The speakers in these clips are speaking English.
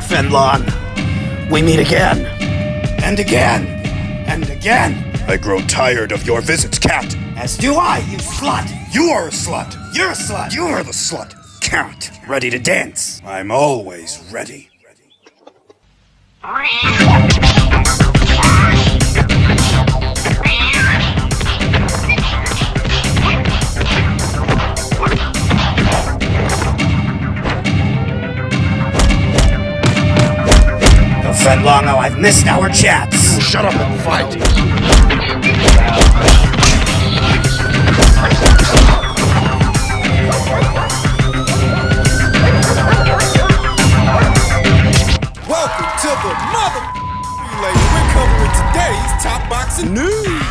Fenlon, we meet again. And again. And again. I grow tired of your visits, cat. As do I, you slut. You are a slut. You're a slut. You are the slut. Cat, ready to dance. I'm always ready. Fenlongo, I've missed our chats. Shut up and fight. Welcome to the mother relay. We're covering today's top boxing news.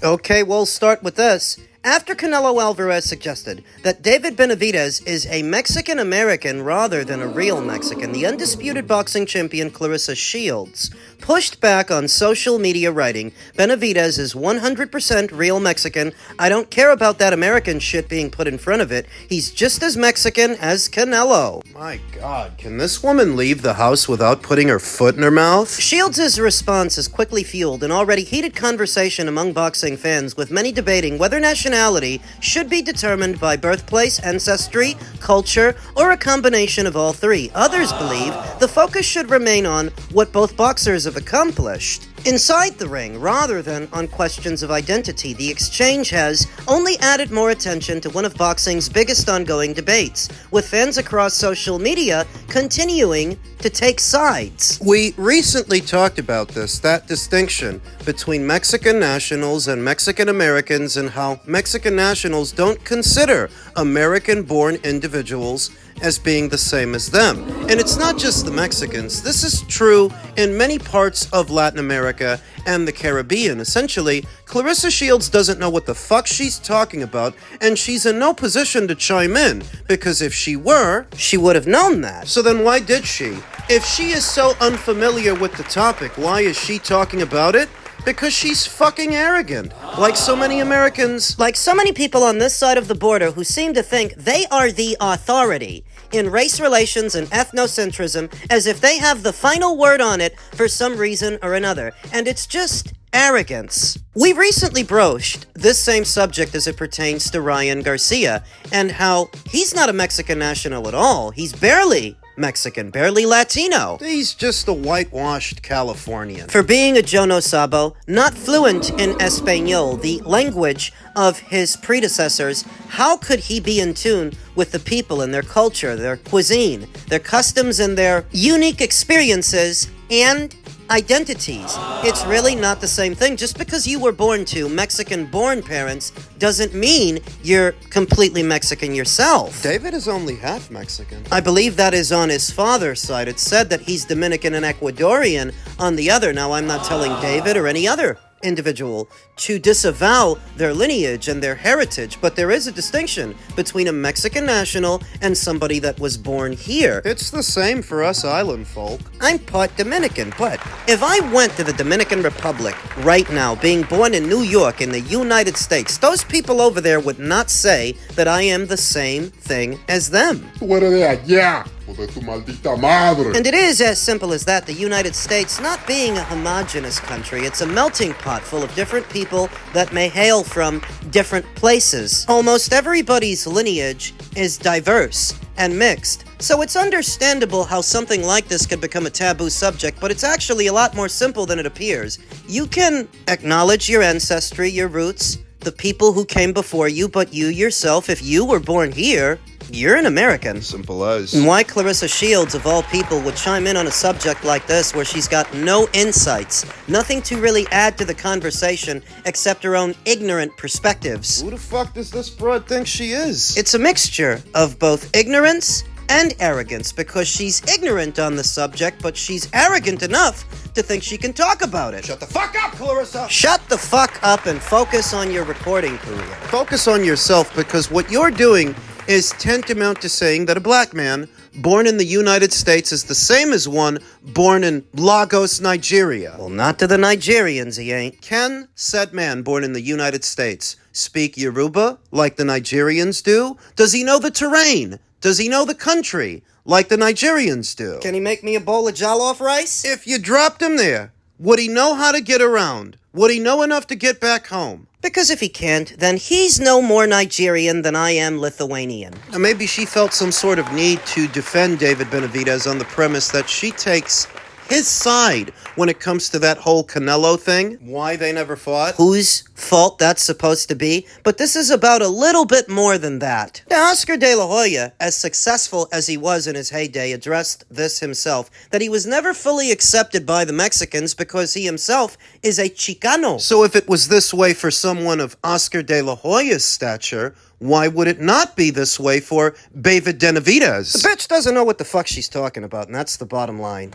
Okay, we'll start with this. After Canelo Alvarez suggested that David Benavidez is a Mexican-American rather than a real Mexican, the undisputed boxing champion Claressa Shields pushed back on social media writing, Benavidez is 100% real Mexican. I don't care about that American shit being put in front of it. He's just as Mexican as Canelo. My God, can this woman leave the house without putting her foot in her mouth? Shields' response has quickly fueled an already heated conversation among boxing fans, with many debating whether nationality should be determined by birthplace, ancestry, culture, or a combination of all three. Others believe the focus should remain on what both boxers have accomplished inside the ring, rather than on questions of identity. The exchange has only added more attention to one of boxing's biggest ongoing debates, with fans across social media continuing to take sides. We recently talked about this, that distinction between Mexican nationals and Mexican Americans, and how Mexican nationals don't consider American-born individuals as being the same as them. And it's not just the Mexicans. This is true in many parts of Latin America and the Caribbean. Essentially, Claressa Shields doesn't know what the fuck she's talking about, and she's in no position to chime in, because if she were, She would have known that. so then why did she? If she is so unfamiliar with the topic, why is she talking about it? Because she's fucking arrogant. Like so many Americans. Like so many people on this side of the border who seem to think they are the authority in race relations and ethnocentrism, as if they have the final word on it for some reason or another. And it's just arrogance. We recently broached this same subject as it pertains to Ryan Garcia, and how he's not a Mexican national at all. He's barely Mexican, barely Latino. He's just a whitewashed Californian. For being a Jono Sabo, not fluent in Espanol, the language of his predecessors, how could he be in tune with the people and their culture, their cuisine, their customs, and their unique experiences and identities? It's really not the same thing. Just because you were born to Mexican-born parents doesn't mean you're completely Mexican yourself. David is only half Mexican. I believe that is on his father's side. It's said that he's Dominican and Ecuadorian on the other. Now, I'm not telling David or any other individual to disavow their lineage and their heritage, but there is a distinction between a Mexican national and somebody that was born here. It's the same for us island folk. I'm part Dominican, but if I went to the Dominican Republic right now, being born in New York in the United States, those people over there would not say that I am the same thing as them. Tú eres de allá, o de tu maldita madre. And it is as simple as that. The United States, not being a homogenous country, it's a melting pot full of different people that may hail from different places. Almost everybody's lineage is diverse and mixed, so it's understandable how something like this could become a taboo subject, but it's actually a lot more simple than it appears. You can acknowledge your ancestry, your roots, the people who came before you, but you yourself, if you were born here, you're an American. Simple as. And why Claressa Shields, of all people, would chime in on a subject like this where she's got no insights, nothing to really add to the conversation except her own ignorant perspectives. Who the fuck does this broad think she is? It's a mixture of both ignorance and arrogance, because she's ignorant on the subject, but she's arrogant enough to think she can talk about it. Shut the fuck up, Claressa! Shut the fuck up and focus on your recording career. Focus on yourself, because what you're doing is tantamount to saying that a black man born in the United States is the same as one born in Lagos, Nigeria. Well, not to the Nigerians, he ain't. Can said man born in the United States speak Yoruba like the Nigerians do? Does he know the terrain? Does he know the country like the Nigerians do? Can he make me a bowl of jollof rice? If you dropped him there, would he know how to get around? Would he know enough to get back home? Because if he can't, then he's no more Nigerian than I am Lithuanian. Now maybe she felt some sort of need to defend David Benavidez on the premise that she takes his side when it comes to that whole Canelo thing. Why they never fought. Whose fault that's supposed to be, but this is about a little bit more than that. Now, Oscar de la Hoya, as successful as he was in his heyday, addressed this himself, that he was never fully accepted by the Mexicans because he himself is a Chicano. So if it was this way for someone of Oscar de la Hoya's stature, why would it not be this way for David Benavidez? The bitch doesn't know what the fuck she's talking about, and that's the bottom line.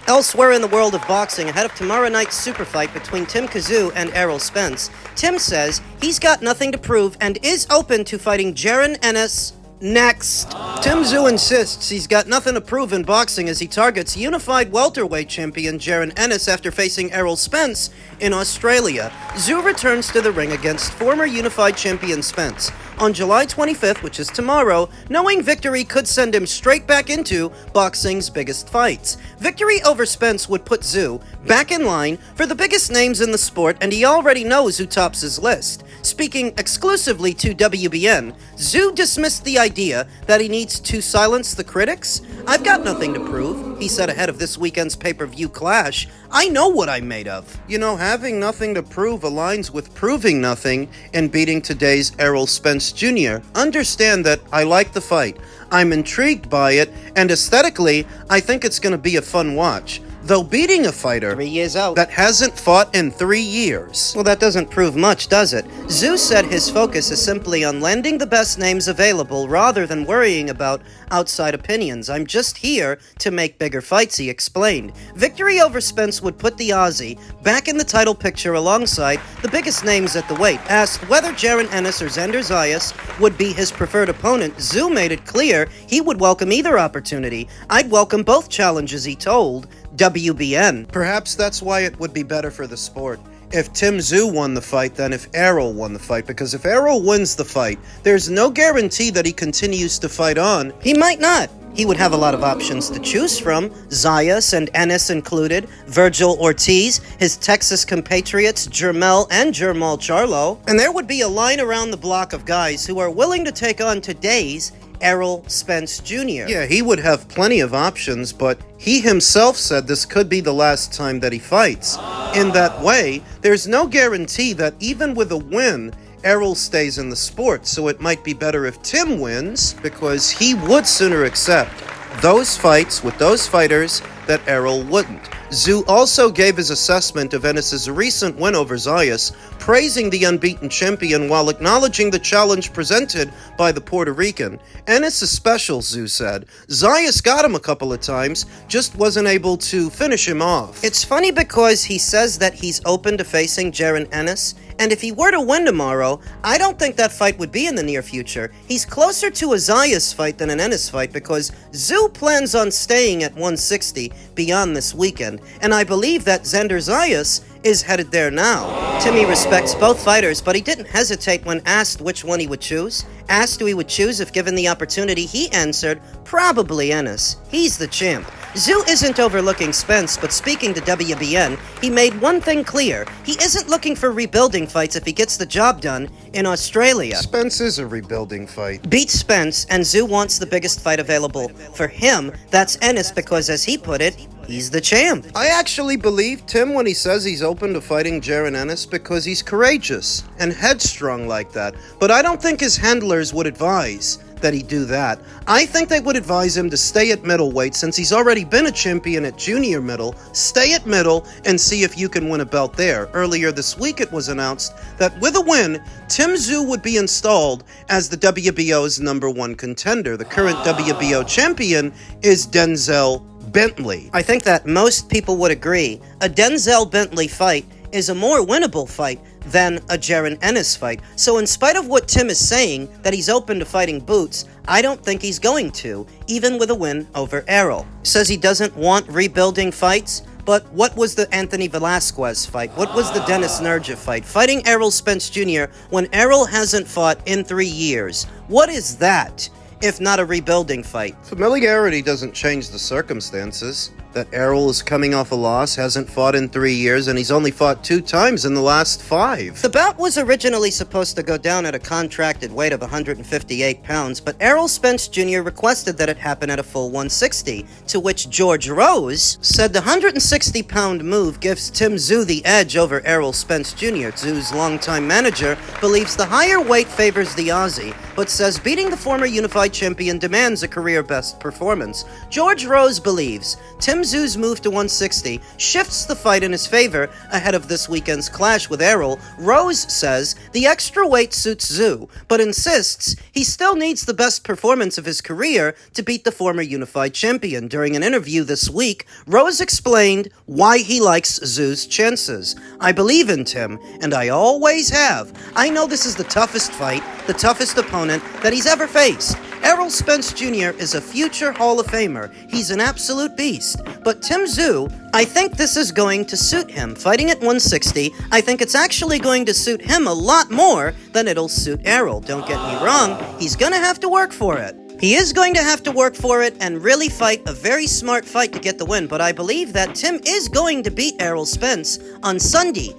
Elsewhere in the world of boxing, ahead of tomorrow night's super fight between Tszyu and Errol Spence, Tim says he's got nothing to prove and is open to fighting Jaron Ennis next. Tszyu insists he's got nothing to prove in boxing as he targets unified welterweight champion Jaron Ennis after facing Errol Spence in Australia. Tszyu returns to the ring against former unified champion Spence on July 25th, which is tomorrow, knowing victory could send him straight back into boxing's biggest fights. Victory over Spence would put Tszyu back in line for the biggest names in the sport, and he already knows who tops his list. Speaking exclusively to WBN, Tszyu dismissed the idea that he needs to silence the critics. "I've got nothing to prove," he said ahead of this weekend's pay-per-view clash. "I know what I'm made of." You know, having nothing to prove aligns with proving nothing and beating today's Errol Spence Jr. Understand that I like the fight. I'm intrigued by it, and aesthetically, I think it's going to be a fun watch. Though beating a fighter 3 years out. that hasn't fought in 3 years. Well, that doesn't prove much, does it? Tszyu said his focus is simply on landing the best names available rather than worrying about outside opinions. "I'm just here to make bigger fights," he explained. Victory over Spence would put the Aussie back in the title picture alongside the biggest names at the weight. Asked whether Jaron Ennis or Xander Zayas would be his preferred opponent, Tszyu made it clear he would welcome either opportunity. "I'd welcome both challenges," he told WBN. Perhaps that's why it would be better for the sport if Tszyu won the fight than if Errol won the fight, because if Errol wins the fight, there's no guarantee that he continues to fight on. He might not. He would have a lot of options to choose from, Zayas and Ennis included, Virgil Ortiz, his Texas compatriots Jermell and Jermall Charlo, and there would be a line around the block of guys who are willing to take on today's Errol Spence Jr. Yeah, he would have plenty of options, but he himself said this could be the last time that he fights. In that way, there's no guarantee that even with a win, Errol stays in the sport, so it might be better if Tim wins, because he would sooner accept those fights with those fighters that Errol wouldn't. Tszyu also gave his assessment of Ennis' recent win over Zayas, praising the unbeaten champion while acknowledging the challenge presented by the Puerto Rican. Ennis is special, Tszyu said. Zayas got him a couple of times, just wasn't able to finish him off. It's funny because he says that he's open to facing Jaron Ennis, and if he were to win tomorrow, I don't think that fight would be in the near future. He's closer to a Zayas fight than an Ennis fight because Tszyu plans on staying at 160 beyond this weekend, and I believe that Xander Zayas is headed there now. Timmy respects both fighters, but he didn't hesitate when asked which one he would choose. Asked who he would choose if given the opportunity, he answered, probably Ennis. He's the champ. Tszyu isn't overlooking Spence, but speaking to WBN, he made one thing clear. He isn't looking for rebuilding fights if he gets the job done in Australia. Spence is a rebuilding fight. Beat Spence, and Tszyu wants the biggest fight available. For him, that's Ennis because, as he put it, he's the champ. I actually believe Tim when he says he's open to fighting Jaron Ennis because he's courageous and headstrong like that. But I don't think his handlers would advise that he do that. I think they would advise him to stay at middleweight since he's already been a champion at junior middle. Stay at middle and see if you can win a belt there. Earlier this week it was announced that with a win, Tszyu would be installed as the WBO's #1 contender. The current WBO champion is Denzel Bentley. I think that most people would agree. A Denzel Bentley fight is a more winnable fight than a Jaron Ennis fight. So in spite of what Tim is saying, that he's open to fighting Boots, I don't think he's going to, even with a win over Errol. Says he doesn't want rebuilding fights, but what was the Anthony Velasquez fight? What was the Dennis Nurja fight? Fighting Errol Spence Jr. when Errol hasn't fought in 3 years. What is that, if not a rebuilding fight? Familiarity doesn't change the circumstances. That Errol is coming off a loss, hasn't fought in 3 years, and he's only fought 2 times in the last 5. The bout was originally supposed to go down at a contracted weight of 158 pounds, but Errol Spence Jr. requested that it happen at a full 160, to which George Rose said the 160-pound move gives Tszyu the edge over Errol Spence Jr. Tszyu's longtime manager believes the higher weight favors the Aussie, but says beating the former unified champion demands a career-best performance. George Rose believes Tszyu's move to 160 shifts the fight in his favor ahead of this weekend's clash with Errol. Rose says the extra weight suits Tszyu, but insists he still needs the best performance of his career to beat the former unified champion. During an interview this week, Rose explained why he likes Tszyu's chances. I believe in Tim, and I always have. I know this is the toughest fight, the toughest opponent that he's ever faced. Errol Spence Jr. is a future Hall of Famer. He's an absolute beast. But Tszyu, I think this is going to suit him. Fighting at 160, I think it's actually going to suit him a lot more than it'll suit Errol. Don't get me wrong, he's gonna have to work for it. He is going to have to work for it and really fight a very smart fight to get the win, but I believe that Tim is going to beat Errol Spence on Saturday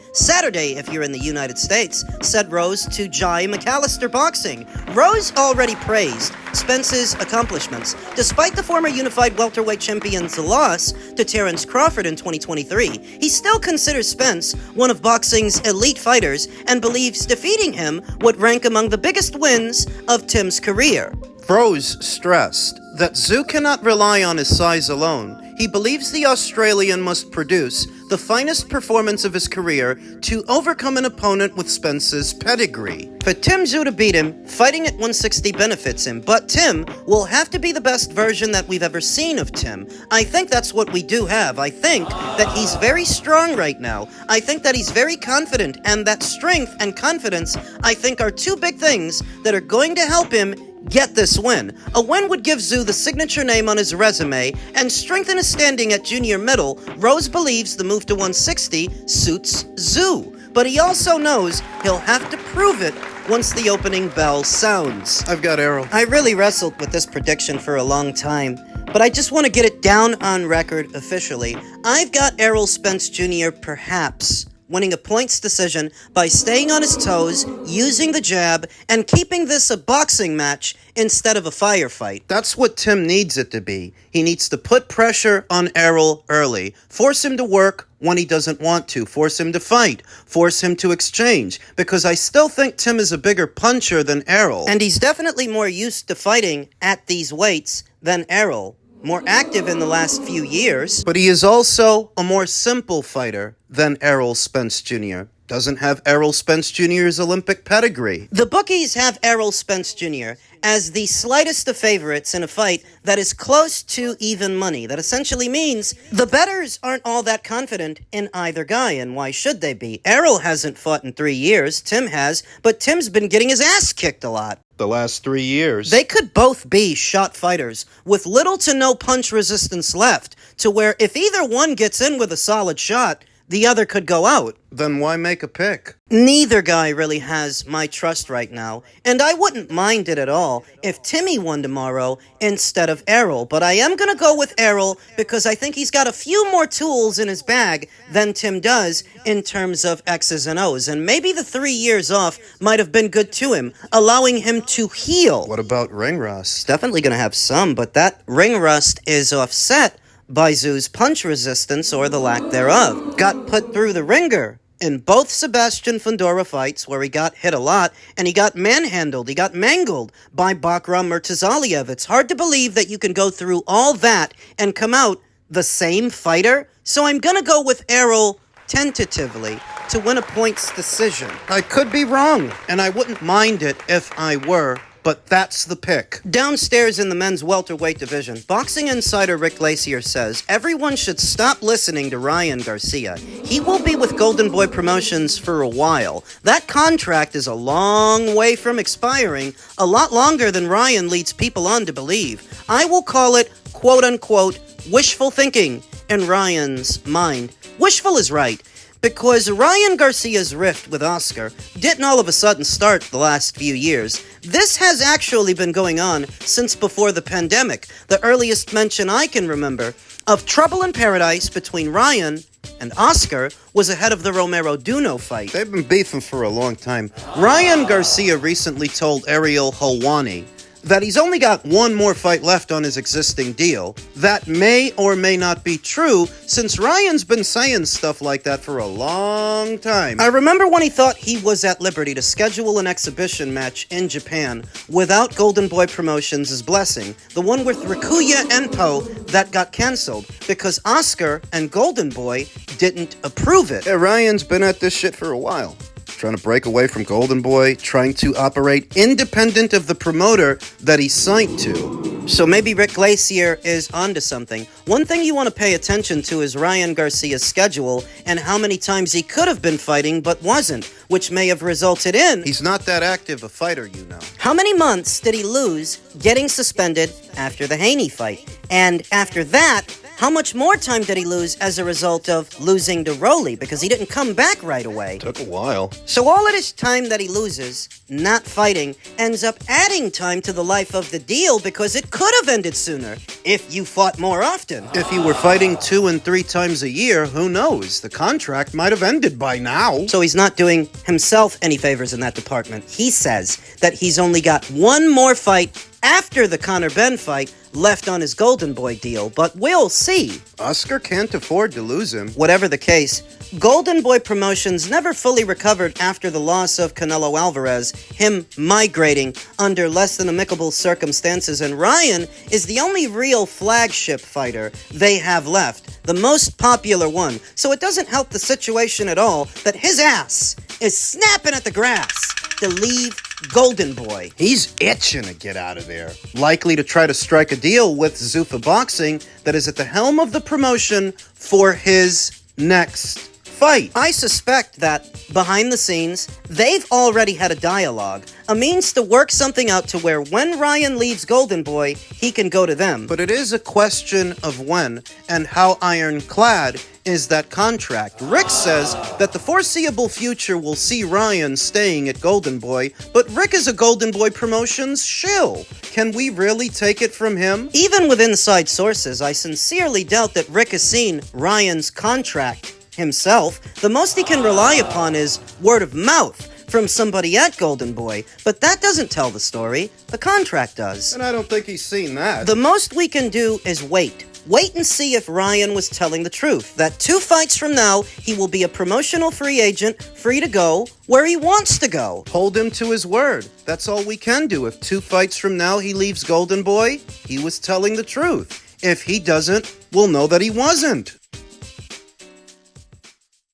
if you're in the United States, said Rose to Jai McAllister Boxing. Rose already praised Spence's accomplishments. Despite the former unified welterweight champion's loss to Terence Crawford in 2023, he still considers Spence one of boxing's elite fighters and believes defeating him would rank among the biggest wins of Tim's career. Rose stressed that Tszyu cannot rely on his size alone. He believes the Australian must produce the finest performance of his career to overcome an opponent with Spence's pedigree. For Tszyu to beat him, fighting at 160 benefits him, but Tim will have to be the best version that we've ever seen of Tim. I think that's what we do have. I think that he's very strong right now. I think that he's very confident, and that strength and confidence, I think, are 2 big things that are going to help him get this win. A win would give Tszyu the signature name on his resume and strengthen his standing at junior middle. Rose believes the move to 160 suits Tszyu, but he also knows he'll have to prove it once the opening bell sounds. I've got Errol. I really wrestled with this prediction for a long time, but I just want to get it down on record officially. I've got Errol Spence Jr. perhaps winning a points decision by staying on his toes, using the jab, and keeping this a boxing match instead of a firefight. That's what Tim needs it to be. He needs to put pressure on Errol early. Force him to work when he doesn't want to. Force him to fight. Force him to exchange. Because I still think Tim is a bigger puncher than Errol. And he's definitely more used to fighting at these weights than Errol. More active in the last few years. But he is also a more simple fighter than Errol Spence Jr. Doesn't have Errol Spence Jr.'s Olympic pedigree. The bookies have Errol Spence Jr. as the slightest of favorites in a fight that is close to even money. That essentially means the bettors aren't all that confident in either guy, and why should they be? Errol hasn't fought in 3 years, Tim has, but Tim's been getting his ass kicked a lot. The last 3 years. They could both be shot fighters with little to no punch resistance left, to where if either one gets in with a solid shot, the other could go out. Then why make a pick? Neither guy really has my trust right now, and I wouldn't mind it at all if Timmy won tomorrow instead of Errol, but I am going to go with Errol because I think he's got a few more tools in his bag than Tim does in terms of X's and O's, and maybe the 3 years off might have been good to him, allowing him to heal. What about ring rust? He's definitely going to have some, but that ring rust is offset by Tszyu's punch resistance or the lack thereof. Got put through the ringer in both Sebastian Fundora fights where he got hit a lot and he got manhandled, he got mangled by Bakram Murtazaliev. It's hard to believe that you can go through all that and come out the same fighter. So I'm gonna go with Errol tentatively to win a points decision. I could be wrong, and I wouldn't mind it if I were, but that's the pick. Downstairs in the men's welterweight division, boxing insider Rick Glaser says everyone should stop listening to Ryan Garcia. He will be with Golden Boy Promotions for a while. That contract is a long way from expiring, a lot longer than Ryan leads people on to believe. I will call it, quote-unquote, wishful thinking in Ryan's mind. Wishful is right, because Ryan Garcia's rift with Oscar didn't all of a sudden start the last few years. This has actually been going on since before the pandemic. The earliest mention I can remember of trouble in paradise between Ryan and Oscar was ahead of the Romero-Duno fight. They've been beefing for a long time. Ryan Garcia recently told Ariel Helwani that he's only got one more fight left on his existing deal. That may or may not be true, since Ryan's been saying stuff like that for a long time. I remember when he thought he was at liberty to schedule an exhibition match in Japan without Golden Boy Promotions' blessing, the one with Rikuya Enpo that got cancelled because Oscar and Golden Boy didn't approve it. Yeah, Ryan's been at this shit for a while. Trying to break away from Golden Boy, trying to operate independent of the promoter that he's signed to. So maybe Rick Glaser is onto something. One thing you want to pay attention to is Ryan Garcia's schedule and how many times he could have been fighting but wasn't, which may have resulted in... He's not that active a fighter, you know. How many months did he lose getting suspended after the Haney fight? And after that, how much more time did he lose as a result of losing to Rolly? Because he didn't come back right away. Took a while. So all of this time that he loses, not fighting, ends up adding time to the life of the deal because it could have ended sooner if you fought more often. If you were fighting 2 and 3 times a year, who knows? The contract might have ended by now. So he's not doing himself any favors in that department. He says that he's only got one more fight after the Conor Benn fight left on his Golden Boy deal, but we'll see. Oscar can't afford to lose him. Whatever the case, Golden Boy Promotions never fully recovered after the loss of Canelo Alvarez, him migrating under less than amicable circumstances, and Ryan is the only real flagship fighter they have left, the most popular one, so it doesn't help the situation at all that his ass is snapping at the grass to leave Golden Boy. He's itching to get out of there. Likely to try to strike a deal with Zuffa Boxing that is at the helm of the promotion for his next fight. I suspect that, behind the scenes, they've already had a dialogue, a means to work something out to where when Ryan leaves Golden Boy, he can go to them. But it is a question of when and how ironclad is that contract. Rick says that the foreseeable future will see Ryan staying at Golden Boy, but Rick is a Golden Boy Promotions shill. Can we really take it from him? Even with inside sources, I sincerely doubt that Rick has seen Ryan's contract himself. The most he can rely upon is word of mouth from somebody at Golden Boy, but that doesn't tell the story. The contract does. And I don't think he's seen that. The most we can do is wait. Wait and see if Ryan was telling the truth, that 2 fights from now, he will be a promotional free agent, free to go where he wants to go. Hold him to his word. That's all we can do. If 2 fights from now he leaves Golden Boy, he was telling the truth. If he doesn't, we'll know that he wasn't.